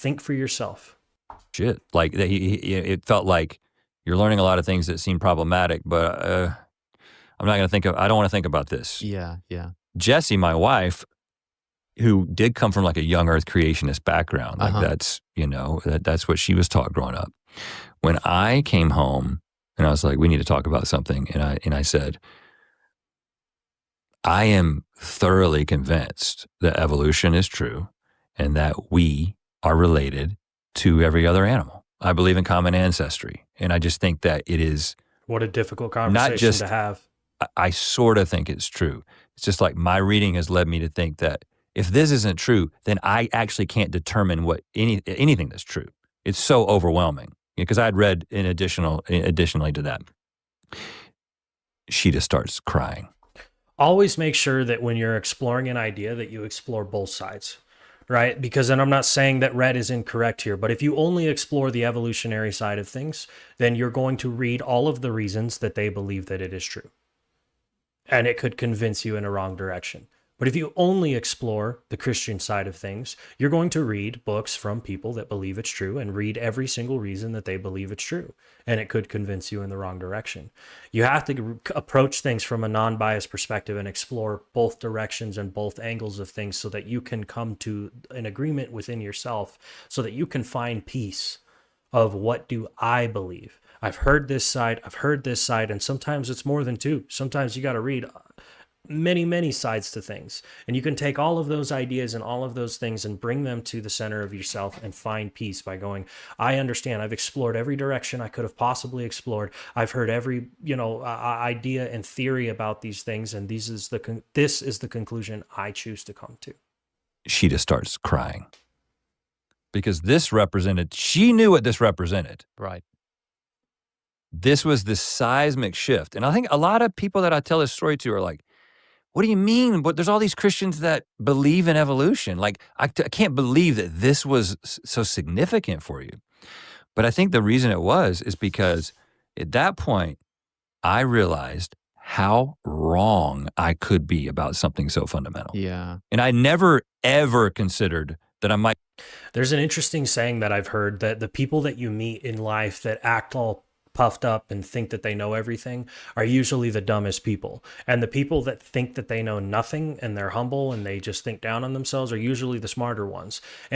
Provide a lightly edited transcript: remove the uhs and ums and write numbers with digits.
Think for yourself. Shit. Like it felt like you're learning a lot of things that seem problematic, but I'm not going to I don't want to think about this. Yeah, yeah. Jessie, my wife, who did come from like a young earth creationist background, like that's, that's what she was taught growing up. When I came home and I was like, we need to talk about something. And I said, I am thoroughly convinced that evolution is true and that we are related to every other animal. I believe in common ancestry. And I just think that it is. What a difficult conversation to have. I sort of think it's true. It's just like my reading has led me to think that if this isn't true, then I actually can't determine what anything that's true. It's so overwhelming because I'd read additionally to that. She just starts crying. Always make sure that when you're exploring an idea that you explore both sides, right? Because then I'm not saying that red is incorrect here, but if you only explore the evolutionary side of things, then you're going to read all of the reasons that they believe that it is true. And it could convince you in a wrong direction. But if you only explore the Christian side of things, you're going to read books from people that believe it's true and read every single reason that they believe it's true. And it could convince you in the wrong direction. You have to approach things from a non-biased perspective and explore both directions and both angles of things so that you can come to an agreement within yourself so that you can find peace of what do I believe. I've heard this side, and sometimes it's more than two. Sometimes you got to read many sides to things, and you can take all of those ideas and all of those things and bring them to the center of yourself and find peace by going, I understand, I've explored every direction I could have possibly explored. I've heard every idea and theory about these things, and this is the conclusion I choose to come to. She just starts crying because she knew what this represented. Right. This was the seismic shift. And I think a lot of people that I tell this story to are like, what do you mean? But there's all these Christians that believe in evolution. Like, I can't believe that this was so significant for you. But I think the reason it was is because at that point, I realized how wrong I could be about something so fundamental. Yeah. And I never, ever considered that I might. There's an interesting saying that I've heard that the people that you meet in life that act all puffed up and think that they know everything are usually the dumbest people. And the people that think that they know nothing and they're humble and they just think down on themselves are usually the smarter ones.